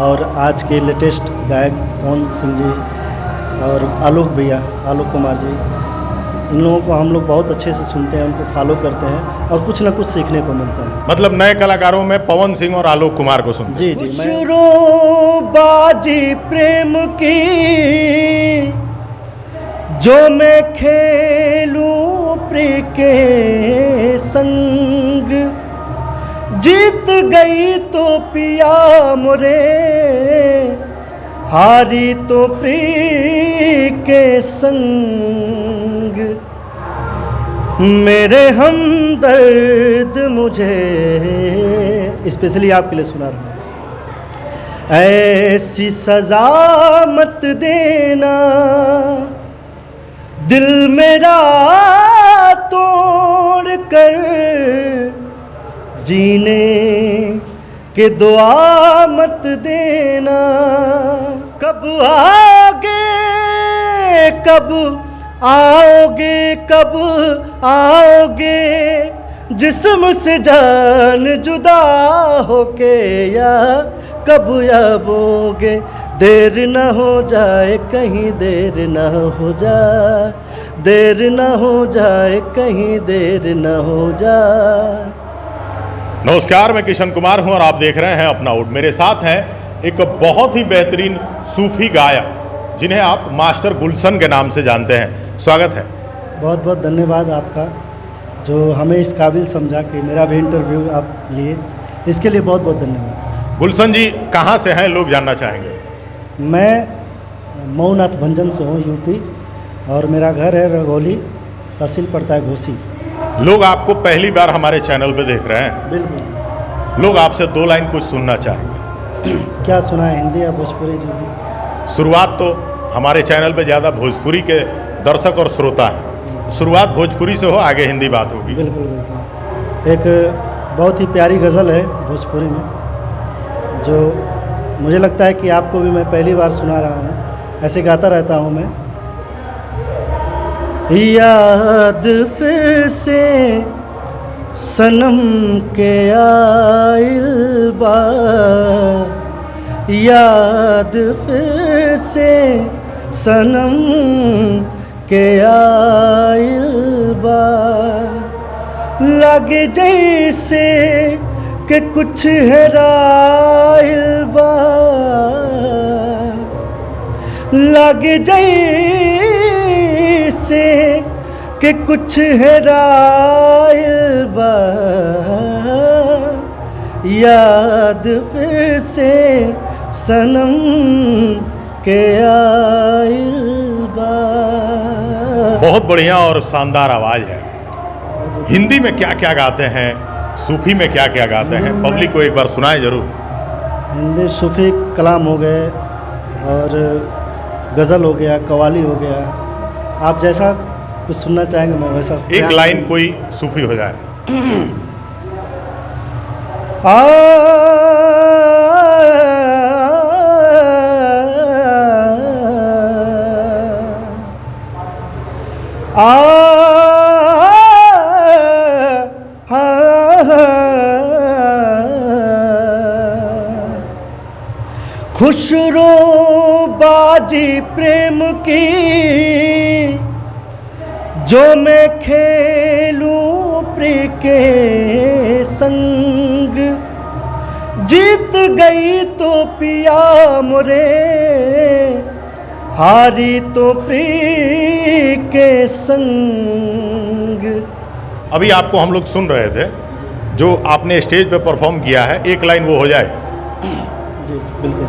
और आज के लेटेस्ट गायक पवन सिंह जी और आलोक भैया, आलोक कुमार जी, इन लोगों को हम लोग बहुत अच्छे से सुनते हैं, उनको फॉलो करते हैं और कुछ ना कुछ सीखने को मिलता है। मतलब नए कलाकारों में पवन सिंह और आलोक कुमार को सुनते हैं। जी जी। शुरू बाजी प्रेम की जो मैं खेलूं प्रिय के संग, जीत गई तो पिया मोरे, हारी तो प्रिय के संग। मेरे हमदर्द मुझे स्पेशली आपके लिए सुना रहा हूँ। ऐसी सजा मत देना, दिल मेरा तोड़ कर, जीने के दुआ मत देना। कब आओगे, कब आओगे, कब आओगे, जिस्म से जान जुदा होके, या कब आबोगे। देर न हो जाए कहीं, देर न हो जाए, देर न हो जाए कहीं, देर न हो जाए। नमस्कार, मैं किशन कुमार हूं और आप देख रहे हैं अपना आउट। मेरे साथ हैं एक बहुत ही बेहतरीन सूफी गायक जिन्हें आप मास्टर गुलशन के नाम से जानते हैं। स्वागत है। बहुत बहुत धन्यवाद आपका, जो हमें इस काबिल समझा कि मेरा भी इंटरव्यू आप लिए, इसके लिए बहुत बहुत धन्यवाद। गुलशन जी कहाँ से हैं, लोग जानना चाहेंगे। मैं मऊनाथ भंजन से हूँ, यूपी, और मेरा घर है रघौली, तहसील पड़ता है घोसी। लोग आपको पहली बार हमारे चैनल पे देख रहे हैं। बिल्कुल। लोग आपसे 2 लाइन कुछ सुनना चाहेंगे। क्या सुना है, हिंदी या भोजपुरी? जो भी शुरुआत तो हमारे चैनल पे ज़्यादा भोजपुरी के दर्शक और श्रोता हैं, शुरुआत भोजपुरी से हो, आगे हिंदी बात होगी। बिल्कुल बिल्कुल। एक बहुत ही प्यारी गज़ल है भोजपुरी में, जो मुझे लगता है कि आपको भी मैं पहली बार सुना रहा हूँ। ऐसे गाता रहता हूँ मैं। याद फिर से सनम के आइल बा, याद फिर से सनम के आइल बा, लगे जैसे कि कुछ हेराइल बा, लगे जैसे कि कुछ हेराइल बा, याद फिर से सनम के आइल बा। बहुत बढ़िया और शानदार आवाज़ है। हिंदी में क्या क्या गाते हैं, सूफी में क्या क्या गाते हैं, पब्लिक को एक बार सुनाएं जरूर। हिंदी सूफी कलाम हो गए और गज़ल हो गया, कवाली हो गया, आप जैसा कुछ सुनना चाहेंगे मैं वैसा। एक लाइन कोई सूफी हो जाए। खुशरो बाजी प्रेम की जो मैं खेलूं प्रिय के संग, जीत गई तो पिया मोरे, हारी तो प्रिय के संग। अभी आपको हम लोग सुन रहे थे, जो आपने स्टेज पे परफॉर्म किया है, एक लाइन वो हो जाए। जी बिल्कुल।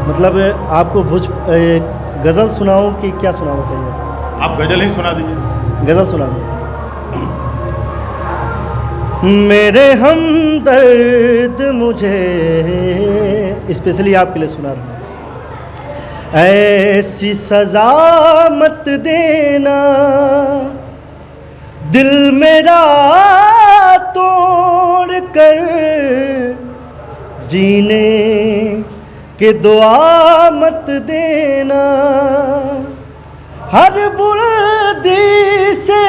मतलब आपको गज़ल सुनाऊं कि क्या सुनाऊं, बताइए। आप गज़ल ही सुना दीजिए। गज़ल सुना दो। मेरे हमदर्द मुझे स्पेशली आपके लिए सुना रहा हूँ। ऐसी सजा मत देना, दिल मेरा तोड़ कर, जीने के दुआ मत देना, हर बुलंदी से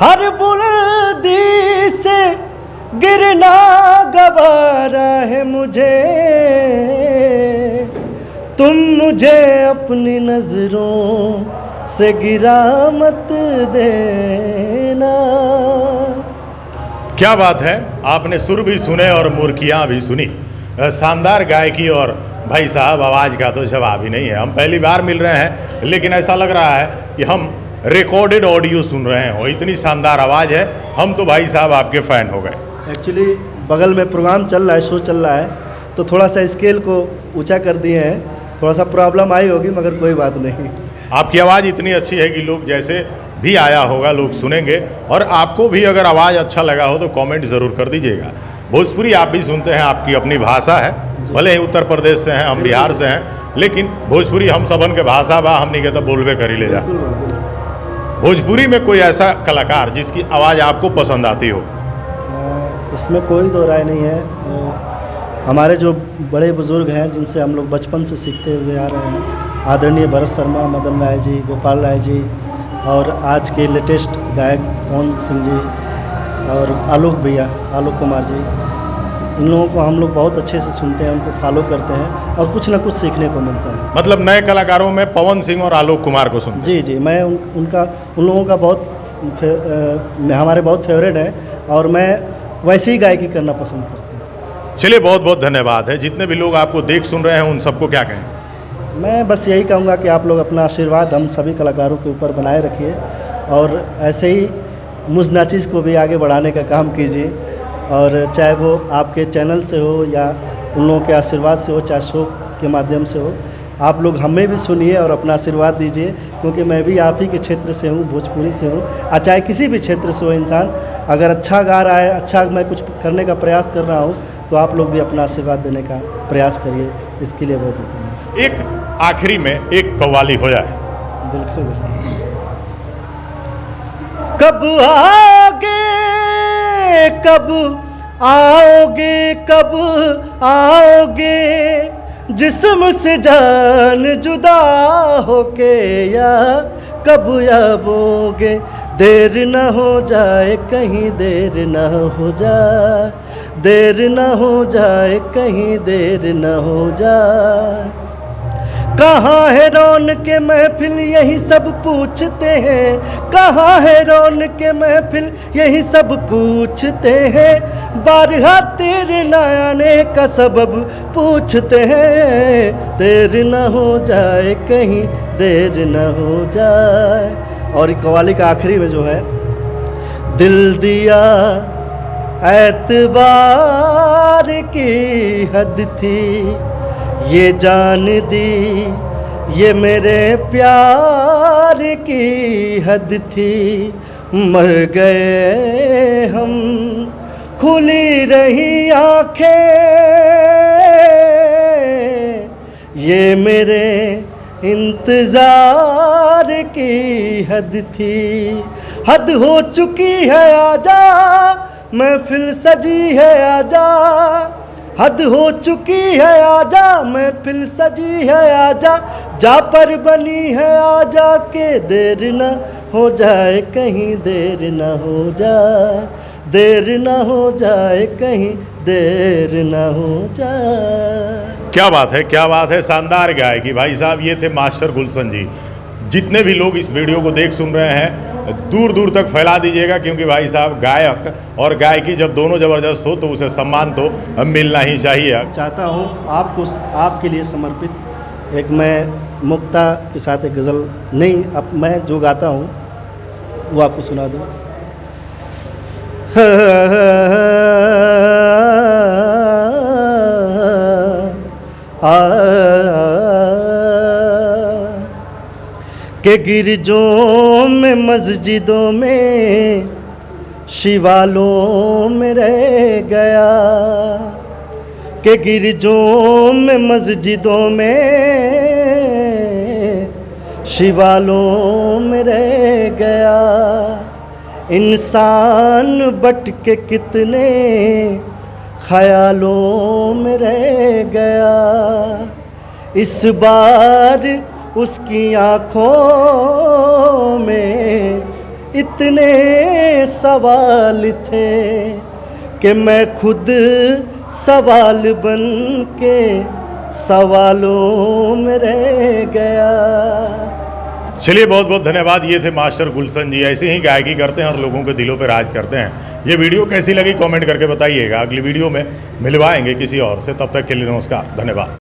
हर बुलंदी से गिरना गवारा है मुझे, तुम मुझे अपनी नजरों से गिरा मत देना। क्या बात है, आपने सुर भी सुने और मुर्कियाँ भी सुनी। शानदार गायकी और भाई साहब आवाज़ का तो जवाब ही नहीं है। हम पहली बार मिल रहे हैं, लेकिन ऐसा लग रहा है कि हम रिकॉर्डेड ऑडियो सुन रहे हैं। वो इतनी शानदार आवाज़ है, हम तो भाई साहब आपके फ़ैन हो गए। एक्चुअली बगल में प्रोग्राम चल रहा है, शो चल रहा है, तो थोड़ा सा स्केल को ऊंचा कर दिए हैं। थोड़ा सा प्रॉब्लम आई होगी, मगर कोई बात नहीं। आपकी आवाज़ इतनी अच्छी है कि लोग जैसे भी आया होगा लोग सुनेंगे। और आपको भी अगर आवाज़ अच्छा लगा हो तो कमेंट ज़रूर कर दीजिएगा। भोजपुरी आप भी सुनते हैं, आपकी अपनी भाषा है, भले ही उत्तर प्रदेश से हैं, हम बिहार से हैं, लेकिन भोजपुरी हम सबन के भाषा बा, हमने के तो बोलबे करी ले जा। भोजपुरी में कोई ऐसा कलाकार जिसकी आवाज़ आपको पसंद आती हो? इसमें कोई दो राय नहीं है। हमारे जो बड़े बुज़ुर्ग हैं, जिनसे हम लोग बचपन से सीखते हुए आ रहे हैं, आदरणीय भरत शर्मा, मदन राय जी, गोपाल राय जी, और आज के लेटेस्ट गायक पवन सिंह जी और आलोक भैया, आलोक कुमार जी, इन लोगों को हम लोग बहुत अच्छे से सुनते हैं, उनको फॉलो करते हैं और कुछ ना कुछ सीखने को मिलता है। मतलब नए कलाकारों में पवन सिंह और आलोक कुमार को सुनते? जी जी, मैं उन लोगों का बहुत हमारे बहुत फेवरेट है, और मैं वैसे ही गायकी करना पसंद करता हूँ। चलिए, बहुत बहुत धन्यवाद है। जितने भी लोग आपको देख सुन रहे हैं उन सबको क्या कहें? मैं बस यही कहूँगा कि आप लोग अपना आशीर्वाद हम सभी कलाकारों के ऊपर बनाए रखिए, और ऐसे ही मुझ नाचिज़ को भी आगे बढ़ाने का काम कीजिए। और चाहे वो आपके चैनल से हो या उन लोगों के आशीर्वाद से हो, चाहे शो के माध्यम से हो, आप लोग हमें भी सुनिए और अपना आशीर्वाद दीजिए, क्योंकि मैं भी आप ही के क्षेत्र से हूँ, भोजपुरी से हूँ। चाहे किसी भी क्षेत्र से हो इंसान, अगर अच्छा गा रहा है, अच्छा मैं कुछ करने का प्रयास कर रहा हूँ, तो आप लोग भी अपना आशीर्वाद देने का प्रयास करिए। इसके लिए बहुत बहुत धन्यवाद। एक आखिरी में एक कव्वाली हो जाए। बिल्कुल। कब आओगे, कब आओगे, कब आओगे, जिस्म से जान जुदा होके, या कब आओगे, देर न हो जाए कहीं, देर न हो जाए, देर न हो जाए कहीं, देर न हो जाए। कहाँ है रौनक के महफिल, यही सब पूछते हैं, कहाँ है रौनक के महफिल, यही सब पूछते हैं, बारहा तेरे न आने का सबब पूछते हैं, देर न हो जाए कहीं, देर न हो जाए। और कव्वाली का आखिरी में जो है, दिल दिया एतबार की हद थी, ये जान दी ये मेरे प्यार की हद थी, मर गए हम खुली रही आँखें, ये मेरे इंतज़ार की हद थी, हद हो चुकी है आजा, महफिल सजी है आजा, हद हो चुकी है आजा, महफिल सजी है आजा, जा पर बनी है आजा के, देर न हो जाए कहीं, देर न हो जाए, देर न हो जाए कहीं, देर न हो जाए। क्या बात है, क्या बात है, शानदार गायकी भाई साहब। ये थे मास्टर गुलशन जी। जितने भी लोग इस वीडियो को देख सुन रहे हैं, दूर दूर तक फैला दीजिएगा, क्योंकि भाई साहब गायक और गायकी जब दोनों ज़बरदस्त हो तो उसे सम्मान तो मिलना ही चाहिए। चाहता हूँ आपको, आपके लिए समर्पित एक मैं मुक्ता के साथ एक गज़ल, नहीं अब मैं जो गाता हूँ वो आपको सुना दूँ। के गिरजों में, मस्जिदों में, शिवालों में रह गया, के गिरजों में, मस्जिदों में, शिवालों में रह गया, इंसान बट के कितने ख्यालों में रह गया, इस बार उसकी आँखों में इतने सवाल थे कि मैं खुद सवाल बन के सवालों में रह गया। चलिए, बहुत बहुत धन्यवाद। ये थे मास्टर गुलशन जी। ऐसे ही गायकी करते हैं और लोगों के दिलों पे राज करते हैं। ये वीडियो कैसी लगी कमेंट करके बताइएगा। अगली वीडियो में मिलवाएंगे किसी और से। तब तक के लिए नमस्कार, धन्यवाद।